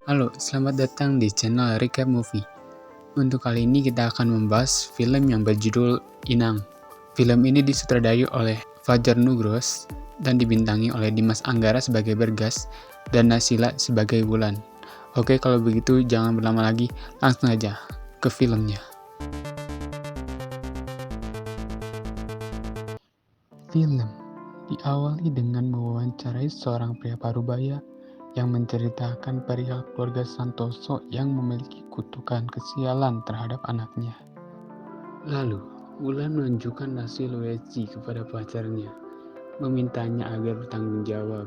Halo, selamat datang di channel Recap Movie. Untuk kali ini kita akan membahas film yang berjudul Inang. Film ini disutradarai oleh Fajar Nugros dan dibintangi oleh Dimas Anggara sebagai Bergas dan Naysila sebagai Wulan. Oke, kalau begitu jangan berlama lagi, langsung aja ke filmnya. Film diawali dengan mewawancarai seorang pria parubaya yang menceritakan perihal keluarga Santoso yang memiliki kutukan kesialan terhadap anaknya. Lalu, Wulan menunjukkan hasil WC kepada pacarnya, memintanya agar bertanggung jawab.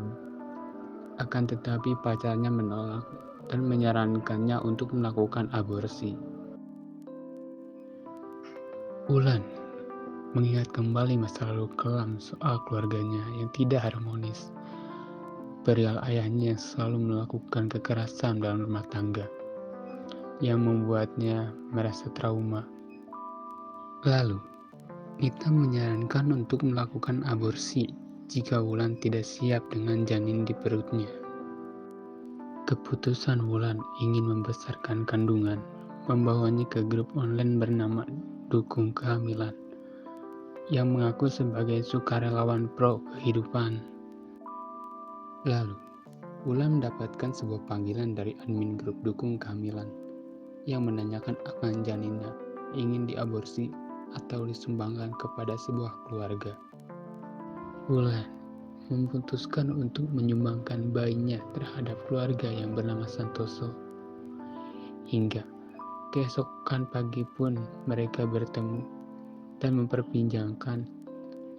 Akan tetapi pacarnya menolak dan menyarankannya untuk melakukan aborsi. Wulan mengingat kembali masa lalu kelam soal keluarganya yang tidak harmonis. Perihal ayahnya yang selalu melakukan kekerasan dalam rumah tangga, yang membuatnya merasa trauma. Lalu, Nita menyarankan untuk melakukan aborsi jika Wulan tidak siap dengan janin di perutnya. Keputusan Wulan ingin membesarkan kandungan membawanya ke grup online bernama Dukung Kehamilan yang mengaku sebagai sukarelawan pro kehidupan. Lalu, Wulan mendapatkan sebuah panggilan dari admin grup Dukung Kehamilan yang menanyakan akan janinnya ingin diaborsi atau disumbangkan kepada sebuah keluarga. Wulan memutuskan untuk menyumbangkan bayinya terhadap keluarga yang bernama Santoso. Hingga keesokan pagi pun mereka bertemu dan memperbincangkan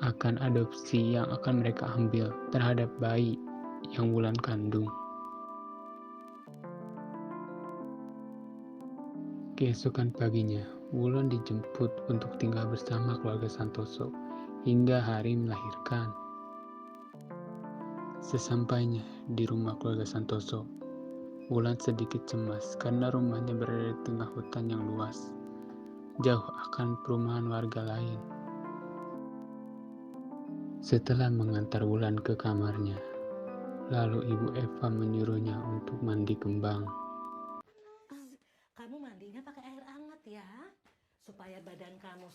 akan adopsi yang akan mereka ambil terhadap bayi yang Wulan kandung. Keesokan paginya, Wulan dijemput untuk tinggal bersama keluarga Santoso hingga hari melahirkan. Sesampainya di rumah keluarga Santoso, Wulan sedikit cemas karena rumahnya berada di tengah hutan yang luas, jauh akan perumahan warga lain. Setelah mengantar Wulan ke kamarnya, lalu Ibu Eva menyuruhnya untuk mandi kembang. Kamu mandinya pakai air hangat ya, supaya badan kamu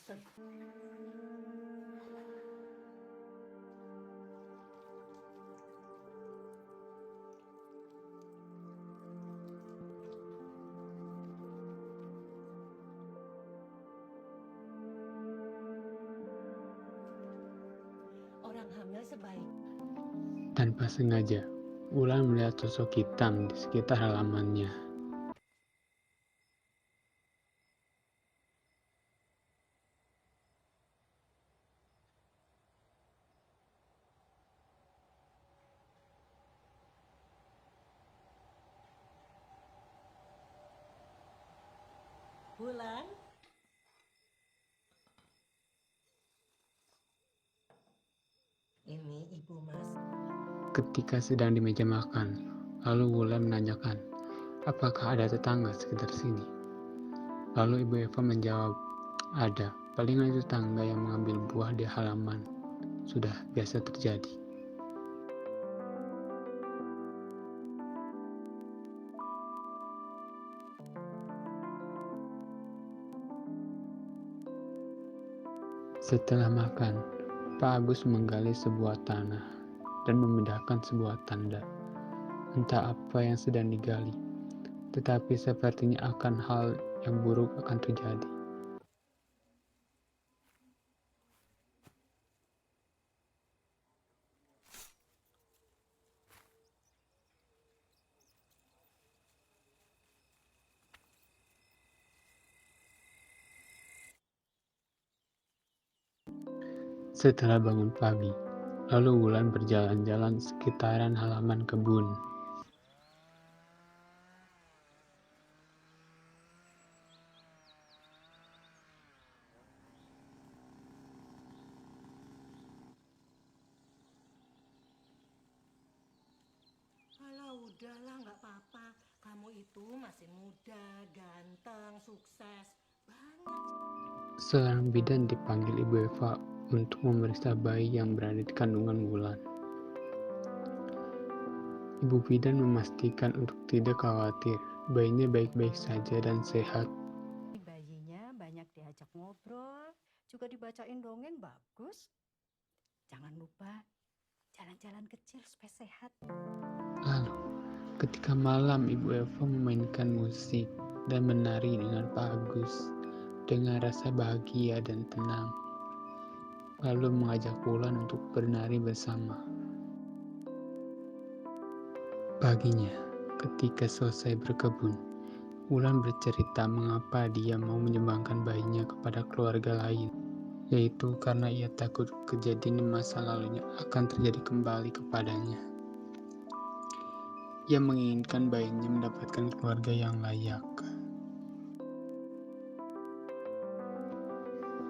orang hamil sebaik. Tanpa sengaja, Wulan melihat sosok hitam di sekitar halamannya. Wulan, ini ibu mas. Ketika sedang di meja makan, lalu Wulan menanyakan, apakah ada tetangga sekitar sini? Lalu Ibu Eva menjawab, ada, palingan itu tetangga yang mengambil buah di halaman. Sudah biasa terjadi. Setelah makan, Pak Agus menggali sebuah tanah dan memindahkan sebuah tanda. Entah apa yang sedang digali, tetapi sepertinya akan hal yang buruk akan terjadi. Setelah bangun pagi, lalu Wulan berjalan-jalan sekitaran halaman kebun. Alah udahlah, nggak apa-apa. Kamu itu masih muda, ganteng, sukses, banyak. Seorang bidan dipanggil Ibu Eva untuk memeriksa bayi yang berada di kandungan Wulan. Ibu bidan memastikan untuk tidak khawatir, bayinya baik-baik saja dan sehat. Bayinya banyak diajak ngobrol, juga dibacain dongeng bagus. Jangan lupa jalan-jalan kecil supaya sehat. Lalu, ketika malam Ibu Eva memainkan musik dan menari dengan Pak Agus dengan rasa bahagia dan tenang, lalu mengajak Wulan untuk bernari bersama. Paginya, ketika selesai berkebun, Wulan bercerita mengapa dia mau menyumbangkan bayinya kepada keluarga lain, yaitu karena ia takut kejadian di masa lalunya akan terjadi kembali kepadanya. Ia menginginkan bayinya mendapatkan keluarga yang layak.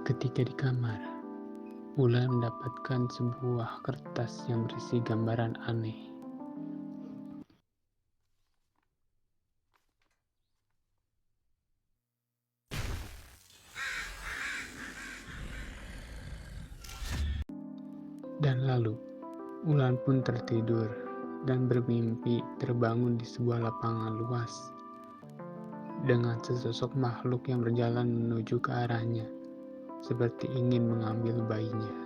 Ketika di kamar, Wulan mendapatkan sebuah kertas yang berisi gambaran aneh. Dan lalu, Wulan pun tertidur dan bermimpi terbangun di sebuah lapangan luas dengan sesosok makhluk yang berjalan menuju ke arahnya, seperti ingin mengambil bayinya.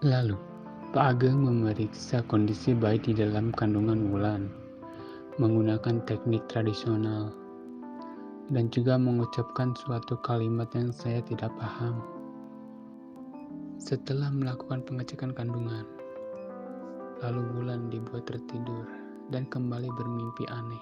Lalu, Pak Ageng memeriksa kondisi bayi di dalam kandungan Wulan menggunakan teknik tradisional dan juga mengucapkan suatu kalimat yang saya tidak paham. Setelah melakukan pengecekan kandungan, lalu Wulan dibuat tertidur dan kembali bermimpi aneh.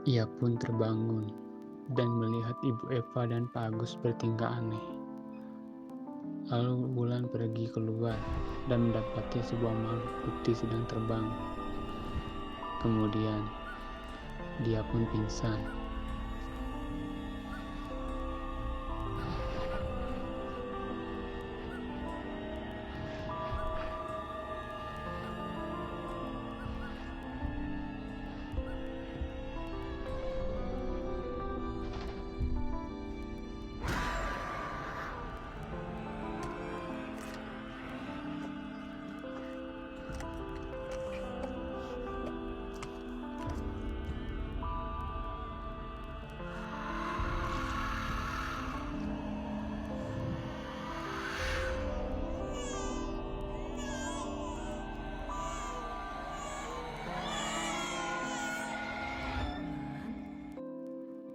Ia pun terbangun dan melihat Ibu Eva dan Pak Agus bertingkah aneh. Lalu Wulan pergi keluar dan mendapati sebuah makhluk putih sedang terbang. Kemudian, dia pun pingsan.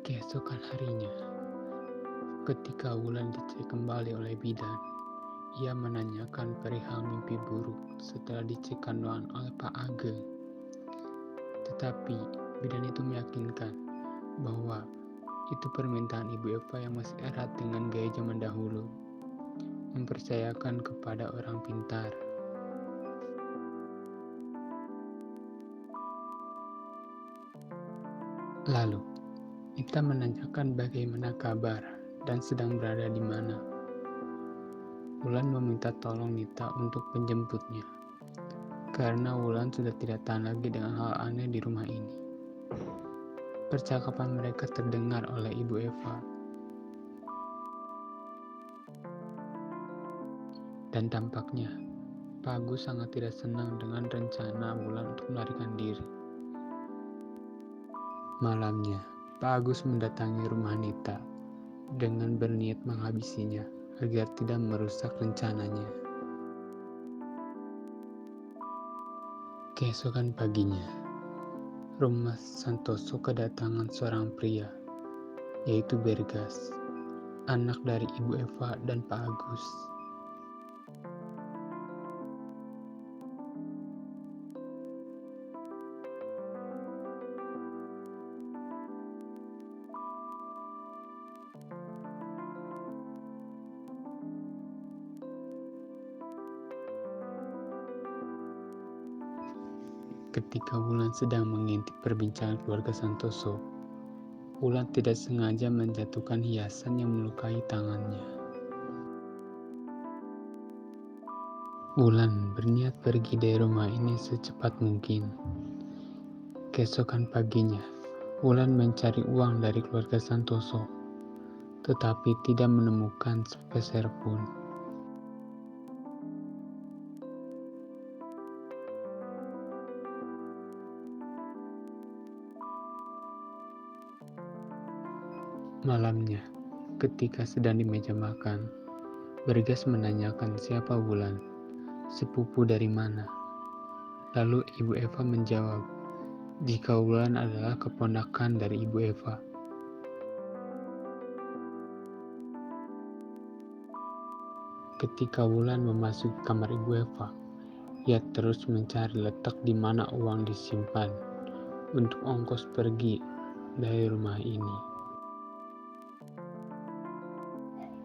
Keesokan harinya, ketika Wulan dicek kembali oleh bidan, ia menanyakan perihal mimpi buruk setelah dicek kandungan oleh Pak Ageng. Tetapi bidan itu meyakinkan bahwa itu permintaan Ibu Eva yang masih erat dengan gaya zaman dahulu, mempercayakan kepada orang pintar. Lalu, Ita menanyakan bagaimana kabar dan sedang berada di mana. Wulan meminta tolong Nita untuk menjemputnya, karena Wulan sudah tidak tahan lagi dengan hal aneh di rumah ini. Percakapan mereka terdengar oleh Ibu Eva. Dan tampaknya, Pak Agus sangat tidak senang dengan rencana Wulan untuk melarikan diri. Malamnya, Pak Agus mendatangi rumah Nita dengan berniat menghabisinya agar tidak merusak rencananya. Keesokan paginya, rumah Santoso kedatangan seorang pria, yaitu Bergas, anak dari Ibu Eva dan Pak Agus. Ketika Wulan sedang mengintip perbincangan keluarga Santoso, Wulan tidak sengaja menjatuhkan hiasan yang melukai tangannya. Wulan berniat pergi dari rumah ini secepat mungkin. Keesokan paginya, Wulan mencari uang dari keluarga Santoso, tetapi tidak menemukan sepeser pun. Malamnya, ketika sedang di meja makan, Bergas menanyakan siapa Wulan, sepupu dari mana. Lalu Ibu Eva menjawab, jika Wulan adalah keponakan dari Ibu Eva. Ketika Wulan memasuki kamar Ibu Eva, ia terus mencari letak di mana uang disimpan untuk ongkos pergi dari rumah ini.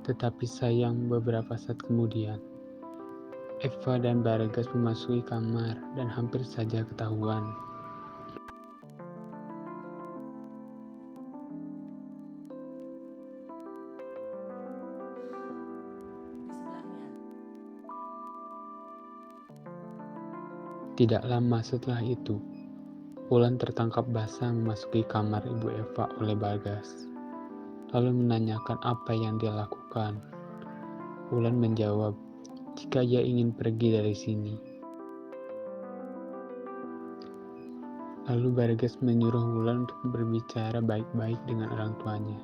Tetapi sayang, beberapa saat kemudian, Eva dan Bergas memasuki kamar dan hampir saja ketahuan. Tidak lama setelah itu, Wulan tertangkap basah memasuki kamar Ibu Eva oleh Bergas, lalu menanyakan apa yang dia lakukan. Wulan menjawab, jika ia ingin pergi dari sini. Lalu Bergas menyuruh Wulan untuk berbicara baik-baik dengan orang tuanya.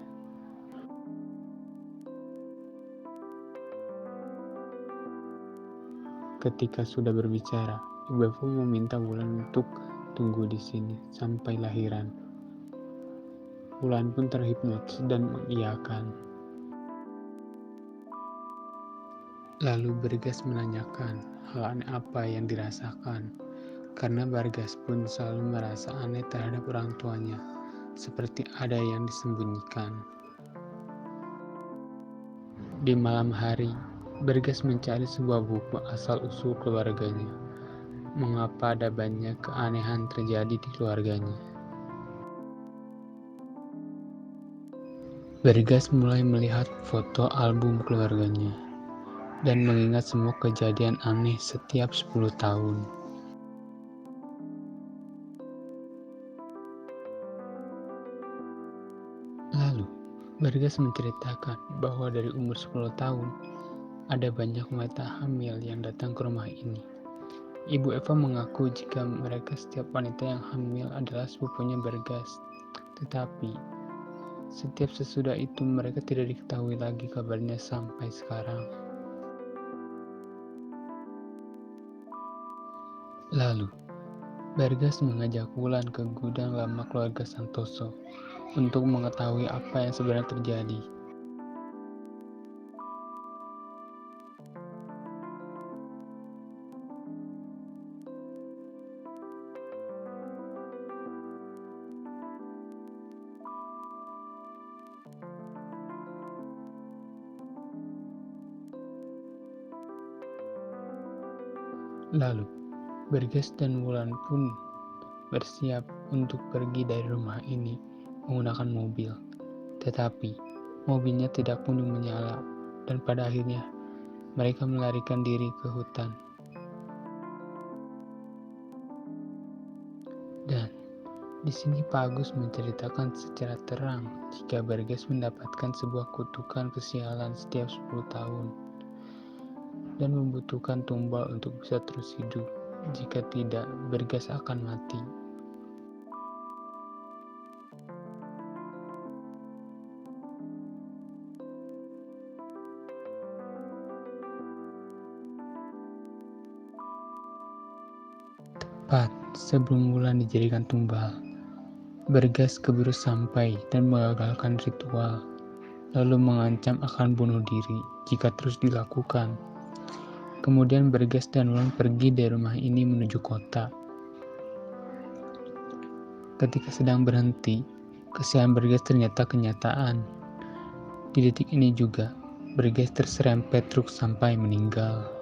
Ketika sudah berbicara, Ibu Eva meminta Wulan untuk tunggu di sini sampai lahiran. Wulan pun terhipnotis dan mengiyakan. Lalu Bergas menanyakan hal aneh apa yang dirasakan, karena Bergas pun selalu merasa aneh terhadap orang tuanya, seperti ada yang disembunyikan. Di malam hari, Bergas mencari sebuah buku asal-usul keluarganya. Mengapa ada banyak keanehan terjadi di keluarganya? Bergas mulai melihat foto album keluarganya dan mengingat semua kejadian aneh setiap 10 tahun. Lalu, Bergas menceritakan bahwa dari umur 10 tahun, ada banyak wanita hamil yang datang ke rumah ini. Ibu Eva mengaku jika mereka setiap wanita yang hamil adalah sepupunya Bergas. Tetapi, setiap sesudah itu mereka tidak diketahui lagi kabarnya sampai sekarang. Lalu, Bergas mengajak Wulan ke gudang lama keluarga Santoso untuk mengetahui apa yang sebenarnya terjadi. Lalu, Bergas dan Wulan pun bersiap untuk pergi dari rumah ini menggunakan mobil. Tetapi, mobilnya tidak kunjung menyala dan pada akhirnya mereka melarikan diri ke hutan. Dan di sini Pak Agus menceritakan secara terang jika Berges mendapatkan sebuah kutukan kesialan setiap 10 tahun dan membutuhkan tumbal untuk bisa terus hidup. Jika tidak, Berges akan mati. Tepat sebelum Wulan dijadikan tumbal, Berges keburu sampai dan mengagalkan ritual, lalu mengancam akan bunuh diri jika terus dilakukan. Kemudian Berges dan Wulan pergi dari rumah ini menuju kota. Ketika sedang berhenti, kesialan Berges ternyata kenyataan. Di detik ini juga, Berges terserempet truk sampai meninggal.